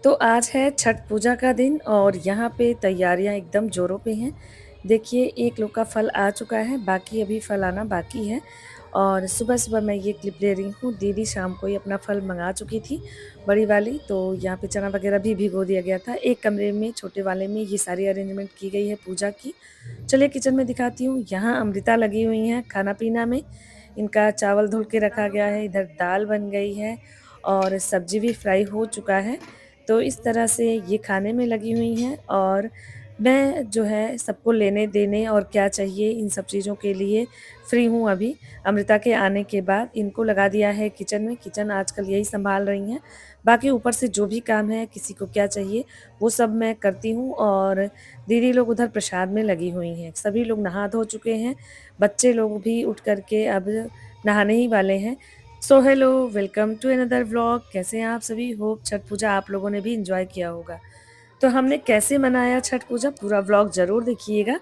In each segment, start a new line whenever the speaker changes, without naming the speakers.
तो आज है छठ पूजा का दिन और यहाँ पे तैयारियाँ एकदम ज़ोरों पे हैं। देखिए एक लोग का फल आ चुका है, बाकी अभी फल आना बाकी है और सुबह-सुबह मैं ये क्लिप ले रही हूँ। दीदी शाम को ही अपना फल मँगा चुकी थी, बड़ी वाली, तो यहाँ पे चना वगैरह भी भिगो दिया गया था। एक कमरे में, छोटे वाले में ये सारी अरेंजमेंट की गई है पूजा की। चलिए किचन में दिखाती हूँ। यहाँ अमृता लगी हुई हैं खाना-पीना में। इनका चावल धुल के रखा गया है, इधर दाल बन गई है और सब्ज़ी भी फ्राई हो चुका है। तो इस तरह से ये खाने में लगी हुई हैं और मैं जो है सबको लेने-देने और क्या चाहिए इन सब चीज़ों के लिए फ्री हूँ अभी। अमृता के आने के बाद इनको लगा दिया है किचन में, किचन आजकल यही सँभाल रही हैं। बाकी ऊपर से जो भी काम है, किसी को क्या चाहिए, वो सब मैं करती हूँ और दीदी लोग उधर प्रसाद में लगी हुई हैं। सभी लोग नहा धो चुके हैं, बच्चे लोग भी उठ कर के अब नहाने ही वाले हैं। So hello, welcome to another vlog. कैसे हैं आप सभी? होप छठ पूजा आप लोगों ने भी एंजॉय किया होगा। तो हमने कैसे मनाया छठ पूजा, पूरा व्लॉग ज़रूर देखिएगा।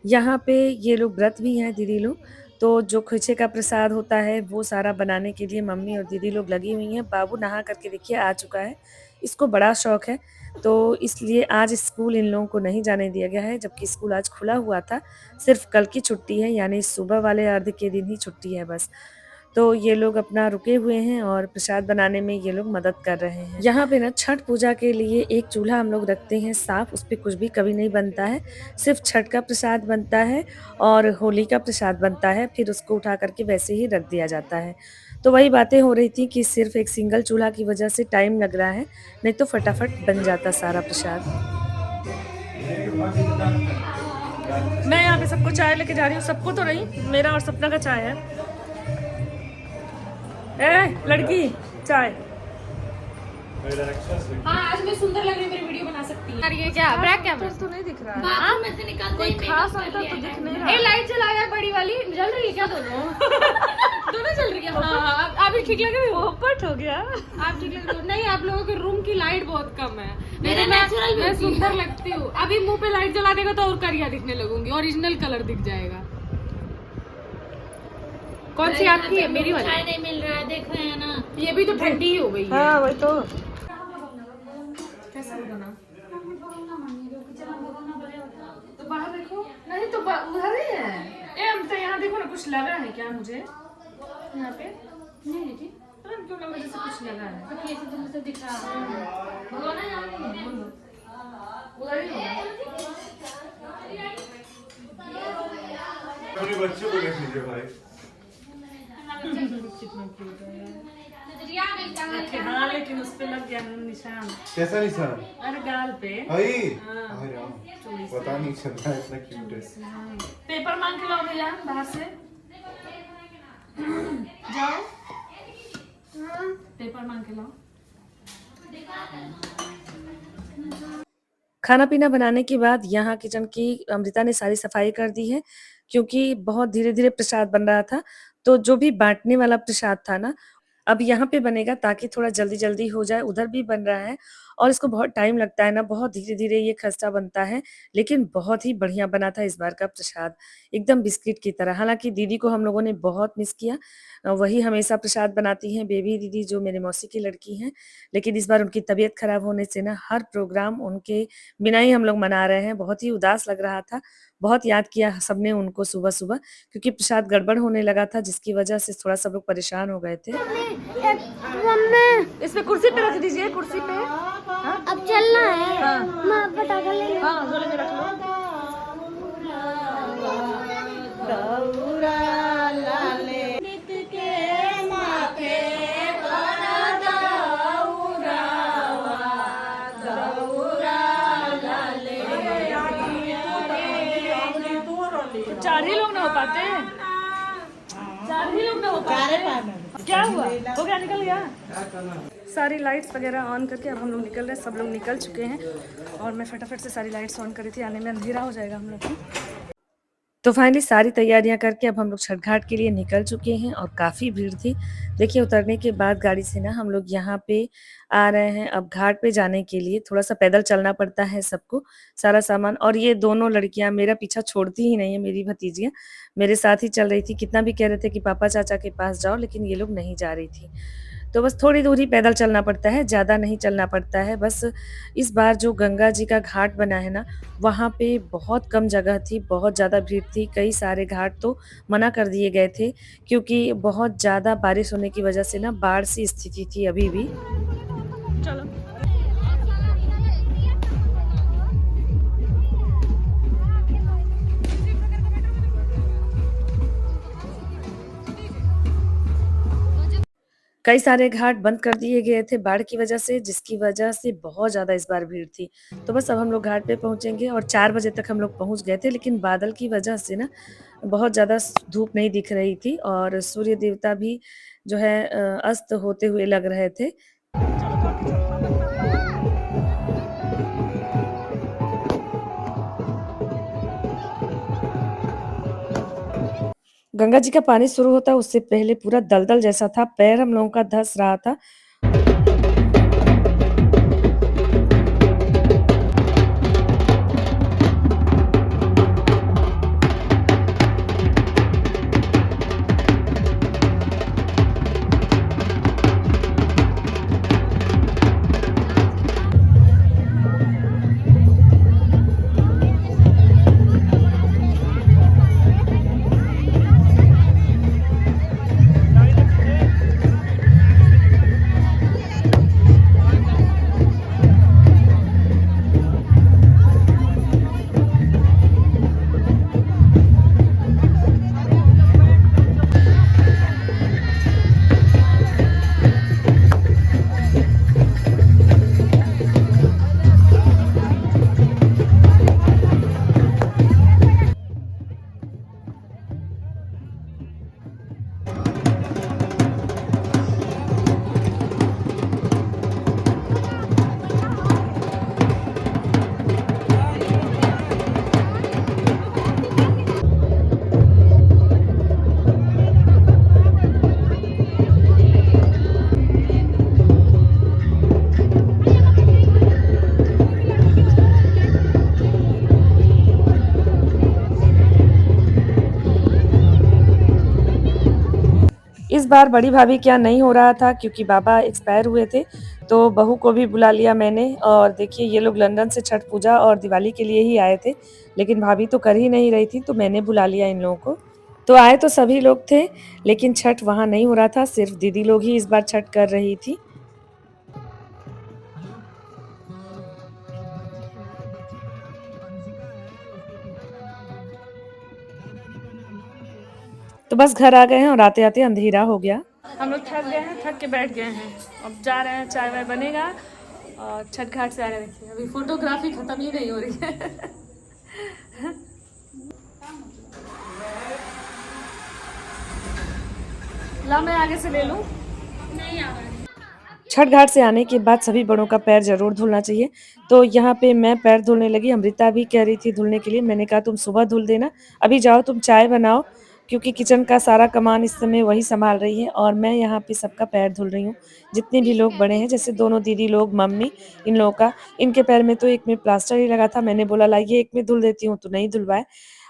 यहाँ पे ये लोग व्रत भी हैं दीदी लोग, तो जो खीचे का प्रसाद होता है वो सारा बनाने के लिए मम्मी और दीदी लोग लगी हुई हैं। बाबू नहा करके देखिए आ चुका है, इसको बड़ा शौक है, तो इसलिए आज स्कूल इन लोगों को नहीं जाने दिया गया है, जबकि स्कूल आज खुला हुआ था। सिर्फ़ कल की छुट्टी है, यानी सुबह वाले अर्ध के दिन ही छुट्टी है बस। तो ये लोग अपना रुके हुए हैं और प्रसाद बनाने में ये लोग मदद कर रहे हैं। यहाँ पे ना छठ पूजा के लिए एक चूल्हा हम लोग रखते हैं साफ, उस पे कुछ भी कभी नहीं बनता है। सिर्फ छठ का प्रसाद बनता है और होली का प्रसाद बनता है, फिर उसको उठा करके वैसे ही रख दिया जाता है। तो वही बातें हो रही थी कि सिर्फ एक सिंगल चूल्हा की वजह से टाइम लग रहा है, नहीं तो फटाफट बन जाता सारा प्रसाद। मैं यहाँ पे सबको चाय लेके जा रही हूँ, सबको तो नहीं, मेरा और सपना का चाय है। लड़की चाय।
हाँ आज मैं सुंदर लग रही हूँ, मेरी वीडियो बना सकती है। ये क्या ब्लैक कैमरा
तो नहीं दिख रहा है।
बाथरूम में से निकाल
कोई खास अंतर तो दिख नहीं रहा।
ए लाइट जला यार, बड़ी वाली जल रही है क्या? दोनों दोनों जल रही है। हाँ आप ही ठीक लग रही हो।
पोपट हो गया।
आप ठीक लग रही हो। नहीं, आप लोगों के रूम की लाइट बहुत कम है। मेरे नेचुरल मैं सुंदर लगती हूँ। अभी मुंह पे लाइट जला देगा तो और करिया दिखने लगूंगी, ओरिजिनल कलर दिख जाएगा। कौन सी आपकी है? मेरी वाली। चाय नहीं मिल रहा है, देख रहे हैं ना, ये भी तो ठंडी ही हो गई है।
हाँ वही तो।
कैसा बनाना? तो बाहर देखो। नहीं तो उधर ही है। ए हम तो यहाँ देखो ना, कुछ लगा है क्या मुझे यहाँ पे? नहीं दीदी, पता नहीं क्यों लगा, जैसे कुछ लगा है। तो कैसे तुमसे दिख रहा है? भगवान यहाँ नहीं है, उधर ही होगा।
अपने बच्चों को देख लीजिए भाई।
हाँ लेकिन उस पे लग गया निशान।
कैसा निशान?
अरे गाल पे।
पता नहीं चल रहा है, इतना क्यूट है।
पेपर मांग के लाओ भैया बाहर से। जाओ पेपर मांग के लाओ। खाना पीना बनाने के बाद यहाँ किचन की अमृता ने सारी सफाई कर दी है, क्योंकि बहुत धीरे-धीरे प्रसाद बन रहा था। तो जो भी बाँटने वाला प्रसाद था ना, अब यहाँ पे बनेगा ताकि थोड़ा जल्दी-जल्दी हो जाए, उधर भी बन रहा है और इसको बहुत टाइम लगता है ना, बहुत धीरे-धीरे ये खस्ता बनता है, लेकिन बहुत ही बढ़िया बना था इस बार का प्रसाद, एकदम बिस्किट की तरह। हालाँकि दीदी को हम लोगों ने बहुत मिस किया, वही हमेशा प्रसाद बनाती हैं, बेबी दीदी जो मेरे मौसी की लड़की हैं, लेकिन इस बार उनकी तबीयत खराब होने से ना हर प्रोग्राम उनके बिना ही हम लोग मना रहे हैं, बहुत ही उदास लग रहा था। बहुत याद किया सबने उनको सुबह-सुबह, क्योंकि प्रसाद गड़बड़ होने लगा था जिसकी वजह से थोड़ा सब लोग परेशान हो गए थे। इसमें कुर्सी पे रख दीजिए, कुर्सी पे। हाँ?
अब चलना है।
हाँ।
मैं पटाखा ले लूं।
हाँ, झोले में रख लो। चार ही लोग ना हो पाते, चार ही लोग ना हो पाते। क्या हुआ? हो गया, निकल गया। सारी लाइट्स वगैरह ऑन करके अब हम लोग निकल रहे हैं, सब लोग निकल चुके हैं और मैं फटाफट से सारी लाइट्स ऑन करी थी, आने में अंधेरा हो जाएगा हम लोग को। तो फाइनली सारी तैयारियां करके अब हम लोग छठ घाट के लिए निकल चुके हैं और काफ़ी भीड़ थी। देखिए उतरने के बाद गाड़ी से ना हम लोग यहाँ पे आ रहे हैं, अब घाट पे जाने के लिए थोड़ा-सा पैदल चलना पड़ता है सबको, सारा सामान। और ये दोनों लड़कियाँ मेरा पीछा छोड़ती ही नहीं है, मेरी भतीजियाँ मेरे साथ ही चल रही थी। कितना भी कह रहे थे कि पापा चाचा के पास जाओ, लेकिन ये लोग नहीं जा रही थी। तो बस थोड़ी दूर ही पैदल चलना पड़ता है, ज़्यादा नहीं चलना पड़ता है। बस इस बार जो गंगा जी का घाट बना है ना, वहाँ पे बहुत कम जगह थी, बहुत ज़्यादा भीड़ थी। कई सारे घाट तो मना कर दिए गए थे क्योंकि बहुत ज़्यादा बारिश होने की वजह से ना बाढ़ सी स्थिति थी अभी भी।
चलो।
कई सारे घाट बंद कर दिए गए थे बाढ़ की वजह से, जिसकी वजह से बहुत ज़्यादा इस बार भीड़ थी। तो बस अब हम लोग घाट पे पहुँचेंगे और 4 बजे तक हम लोग पहुँच गए थे, लेकिन बादल की वजह से ना बहुत ज़्यादा धूप नहीं दिख रही थी और सूर्य देवता भी जो है अस्त होते हुए लग रहे थे। गंगा जी का पानी शुरू होता उससे पहले पूरा दलदल जैसा था, पैर हम लोगों का धँस रहा था। इस बार बड़ी भाभी के यहाँ नहीं हो रहा था क्योंकि बाबा एक्सपायर हुए थे, तो बहू को भी बुला लिया मैंने और देखिए ये लोग लंदन से छठ पूजा और दिवाली के लिए ही आए थे, लेकिन भाभी तो कर ही नहीं रही थी तो मैंने बुला लिया इन लोगों को। तो आए तो सभी लोग थे, लेकिन छठ वहाँ नहीं हो रहा था, सिर्फ दीदी लोग ही इस बार छठ कर रही थी। तो बस घर आ गए हैं और आते-आते अंधेरा हो गया।
हम लोग थक गए हैं, थक के बैठ गए हैं। अब जा रहे हैं, चाय वाय बनेगा और छठ घाट से आ रहे हैं। देखिए अभी फोटोग्राफी खत्म ही नहीं हो रही है। ला मैं आगे से ले लूं।
छठ घाट से आने के बाद सभी बड़ों का पैर ज़रूर धुलना चाहिए। तो यहाँ पे मैं पैर धुलने लगी, अमृता भी कह रही थी धुलने के लिए। मैंने कहा तुम सुबह धुल देना, अभी जाओ तुम चाय बनाओ, क्योंकि किचन का सारा कमान इस समय वही सँभाल रही है और मैं यहाँ पे सबका पैर धुल रही हूँ। जितने भी लोग बड़े हैं, जैसे दोनों दीदी लोग, मम्मी, इन लोगों का, इनके पैर में तो एक में प्लास्टर ही लगा था। मैंने बोला लाइए एक में धुल देती हूँ, तो नहीं धुलवाए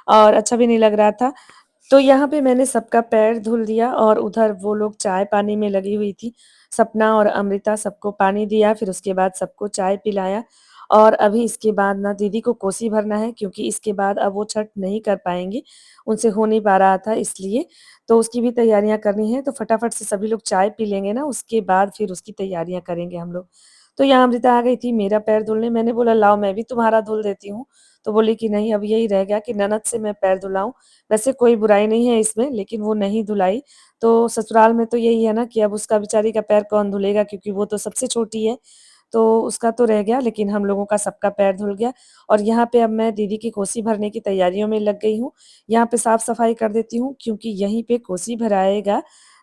और अच्छा भी नहीं लग रहा था। तो यहाँ पे मैंने सबका पैर धुल दिया और उधर वो लोग चाय-पानी में लगी हुई थी। सपना और अमृता सबको पानी दिया, फिर उसके बाद सबको चाय पिलाया और अभी इसके बाद ना दीदी को कोसी भरना है क्योंकि इसके बाद अब वो छठ नहीं कर पाएँगी, उनसे हो नहीं पा रहा था इसलिए। तो उसकी भी तैयारियाँ करनी है, तो फटाफट से सभी लोग चाय पी लेंगे ना, उसके बाद फिर उसकी तैयारियाँ करेंगे हम लोग। तो यहाँ अमृता आ गई थी मेरा पैर धुलने, मैंने बोला लाओ मैं भी तुम्हारा धुल देती हूँ। तो बोली कि नहीं अब यही रह गया कि ननद से मैं पैर धुलाऊँ। वैसे कोई बुराई नहीं है इसमें, लेकिन वो नहीं धुलाई। तो ससुराल में तो यही है ना कि अब उसका बेचारी का पैर कौन धुलेगा क्योंकि वो तो सबसे छोटी है, तो उसका तो रह गया, लेकिन हम लोगों का सबका पैर धुल गया। और यहाँ पे अब मैं दीदी की कोसी भरने की तैयारियों में लग गई हूँ। यहाँ पे साफ-सफाई कर देती हूँ क्योंकि यहीं पे कोसी भराएगा,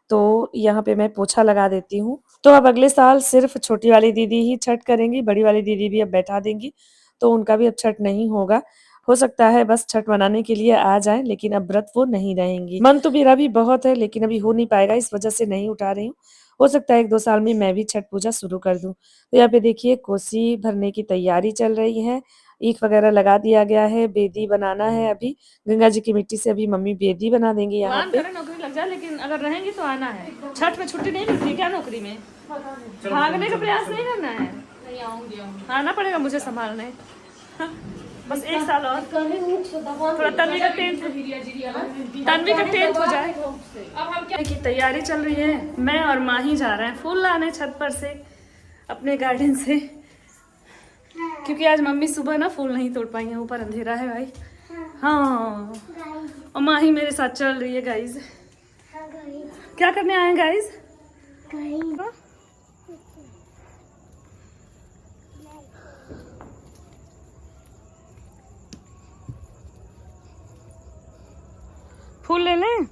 तो यहाँ पे मैं पोछा लगा देती हूँ। तो अब अगले साल सिर्फ़ छोटी वाली दीदी ही छठ करेंगी, बड़ी वाली दीदी भी अब बैठा देंगी, तो उनका भी अब छठ नहीं होगा। हो सकता है बस छठ मनाने के लिए आ जाएँ, लेकिन अब व्रत वो नहीं रहेंगी। मन तो मेरा भी बहुत है, लेकिन अभी हो नहीं पाएगा, इस वजह से नहीं उठा रही हूँ। हो सकता है 1-2 साल में मैं भी छठ पूजा शुरू कर दूँ। तो यहाँ पे देखिए कोसी भरने की तैयारी चल रही है। ईख वगैरह लगा दिया गया है। बेदी बनाना है अभी, गंगा जी की मिट्टी से अभी मम्मी बेदी बना देंगी यहाँ
भगवान
पे।
करे नौकरी लग जाए, लेकिन अगर रहेंगी तो आना है। छठ में छुट्टी नहीं मिलती क्या नौकरी में? भागने का प्रयास नहीं करना है। आना पड़ेगा मुझे संभालने। बस 1 साल और, थोड़ा तन्वी का टेंथ हो जाए। अब हम क्या की तैयारी चल रही है। मैं और माँ ही जा रहे हैं फूल लाने छत पर से, अपने गार्डन से, क्योंकि आज मम्मी सुबह ना फूल नहीं तोड़ पाई हैं, ऊपर अंधेरा है भाई। हाँ, और माँ ही मेरे साथ चल रही है गाइज। क्या करने आए हैं गाइज? फूल ले लें?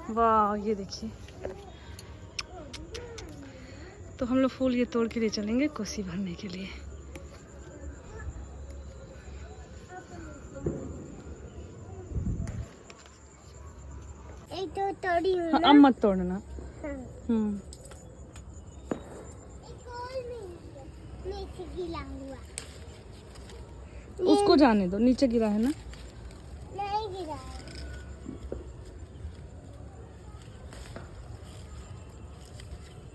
वाह, ये देखिए। तो हम लोग फूल ये तोड़ के ले चलेंगे कोसी भरने के लिए।
एक तो तोड़ी हुई
हाँ,
ना।
अब मत तोड़ना।
हाँ। एक और नीचे गिरा हुआ।
उसको जाने दो, नीचे गिरा है ना।
नहीं गिरा है।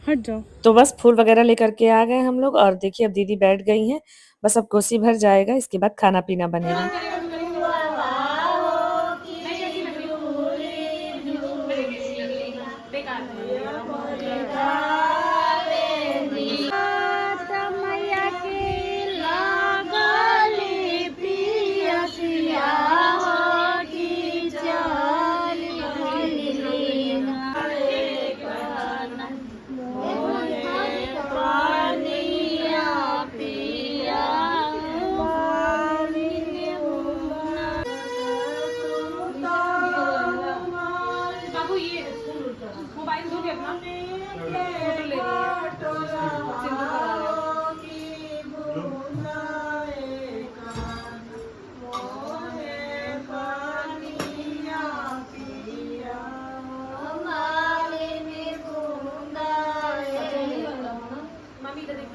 हट जाओ।
तो बस फूल वगैरह लेकर के आ गए हम लोग, और देखिए अब दीदी बैठ गई हैं। बस अब कोसी भर जाएगा, इसके बाद खाना पीना बनेगा।
मोबाइल दोगे अपना? फोटो ले रही है। सिंदूर करा रहे हो। मम्मी इधर देखिए।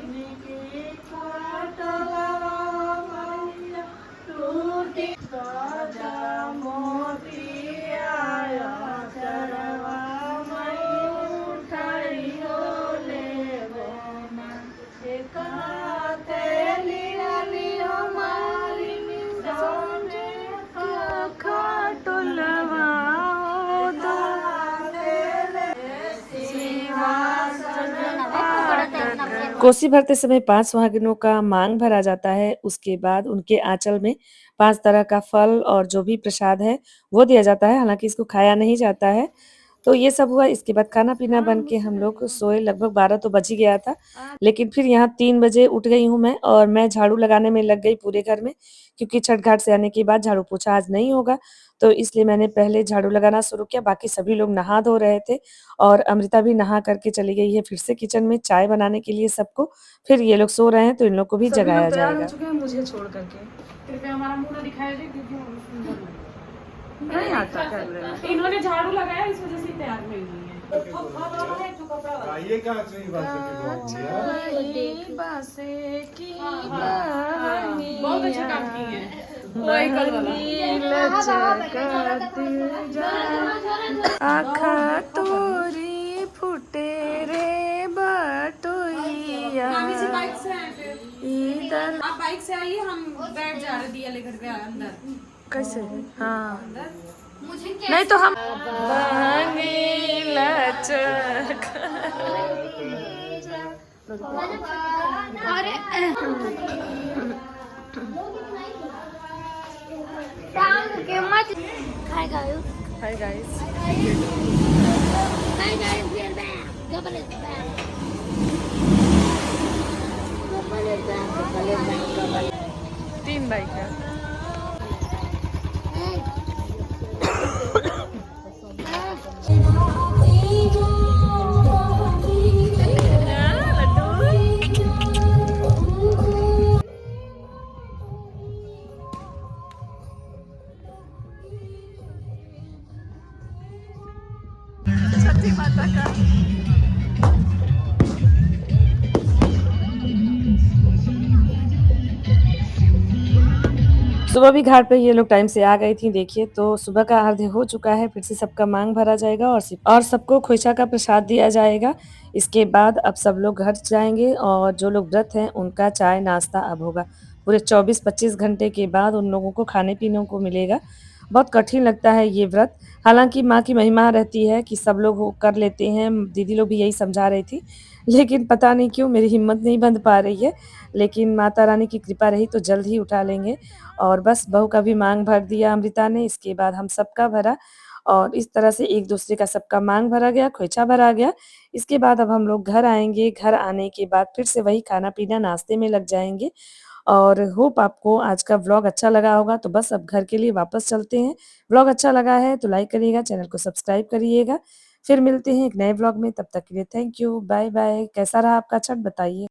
कोसी भरते समय 5 सुहागिनों का मांग भरा जाता है। उसके बाद उनके आंचल में 5 तरह का फल और जो भी प्रसाद है वो दिया जाता है। हालांकि इसको खाया नहीं जाता है। तो ये सब हुआ, इसके बाद खाना पीना बन के हम लोग सोए। लगभग 12 तो बज ही गया था, लेकिन फिर यहाँ 3 बजे उठ गई हूँ मैं, और मैं झाड़ू लगाने में लग गई पूरे घर में, क्योंकि छठ घाट से आने के बाद झाड़ू पोछा आज नहीं होगा, तो इसलिए मैंने पहले झाड़ू लगाना शुरू किया। बाकी सभी लोग नहा धो रहे थे, और अमृता भी नहा करके चली गई है फिर से किचन में चाय बनाने के लिए सबको। फिर ये लोग सो रहे हैं तो इन लोग को भी
सभी लोग
जगाया
तैयार हो
जाएगा।
चुके हैं मुझे छोड़ करके। कृपया हमारा मुंह ना दिखाया जाए, क्योंकि हम सुंदर लग रहे हैं। नहीं आता कैमरे में। इन्होंने झाड़ू लगाया, इस वजह से तैयार हुई है।
ये क्या अच्छी बात है।
बहुत अच्छा काम की है।
आखा तोरी फुटे रे बटोइया।
बाइक से आए फिर। आप बाइक से आइए, हम बैठ जा रहे दिया लेकर के अंदर।
कैसे? हाँ,
मुझे
नहीं तो हम
अरे टांग के मत hi guys.
Hi guys.
Hi guys, we are back. Double is back. Double is back. Double is back. Double.
3 bike है। छठी माता का सुबह भी घाट पे ये लोग टाइम से आ गई थी। देखिए तो सुबह का आरती हो चुका है, फिर से सबका मांग भरा जाएगा और सबको खोइचा का प्रसाद दिया जाएगा। इसके बाद अब सब लोग घर जाएंगे और जो लोग व्रत हैं उनका चाय नाश्ता अब होगा। पूरे 24-25 घंटे के बाद उन लोगों को खाने पीने को मिलेगा। बहुत कठिन लगता है ये व्रत। हालांकि माँ की महिमा रहती है कि सब लोग वो कर लेते हैं। दीदी लोग भी यही समझा रही थी, लेकिन पता नहीं क्यों मेरी हिम्मत नहीं बंध पा रही है। लेकिन माता रानी की कृपा रही तो जल्द ही उठा लेंगे। और बस बहू का भी मांग भर दिया अमृता ने, इसके बाद हम सबका भरा और इस तरह से एक दूसरे का सबका मांग भरा गया, खोइचा भरा गया। इसके बाद अब हम लोग घर आएँगे, घर आने के बाद फिर से वही खाना-पीना, नाश्ते में लग जाएँगे। और होप आपको आज का व्लॉग अच्छा लगा होगा, तो बस अब घर के लिए वापस चलते हैं। व्लॉग अच्छा लगा है तो लाइक करिएगा, चैनल को सब्सक्राइब करिएगा। फिर मिलते हैं एक नए व्लॉग में, तब तक के लिए थैंक यू, बाय-बाय। कैसा रहा आपका छठ बताइए?